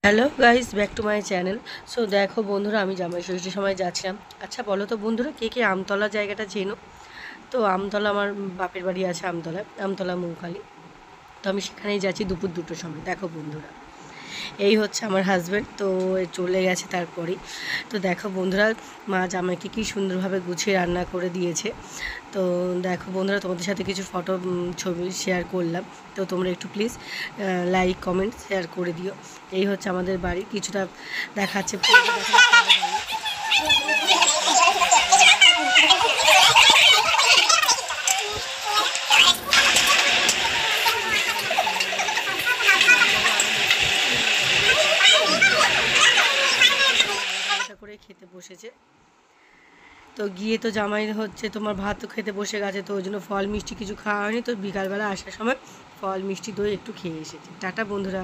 Hello guys, back to my channel. So দেখো বন্ধুরা, আমি জামাই ষষ্ঠীর সময় যাচ্ছিলাম। আচ্ছা বলো তো বন্ধুরা, কে কে আমতলা জায়গাটা চেনো? তো আমতলা আমার বাপের বাড়ি আছে আমতলায়, আমতলা মৌখালি। তো আমি সেখানেই যাচ্ছি দুপুর 2টোর সময়। দেখো বন্ধুরা, এই হচ্ছে আমার হাজব্যান্ড, তো চলে গেছে তারপরেই। তো দেখো বন্ধুরা, মা জামাইকে কী সুন্দরভাবে গুছিয়ে রান্না করে দিয়েছে। তো দেখো বন্ধুরা, তোমাদের সাথে কিছু ফটো ছবি শেয়ার করলাম। তো তোমরা একটু প্লিজ লাইক কমেন্ট শেয়ার করে দিও। এই হচ্ছে আমাদের বাড়ি, কিছুটা দেখাচ্ছে। করে খেতে বসেছে। তো গিয়ে তো জামাই হচ্ছে তোমার ভাত তো খেতে বসে গেছে, তো ওই জন্য ফল মিষ্টি কিছু খাওয়া হয়নি। তো বিকালবেলা আসার সময় ফল মিষ্টি দই একটু খেয়ে এসেছি। টাটা বন্ধুরা।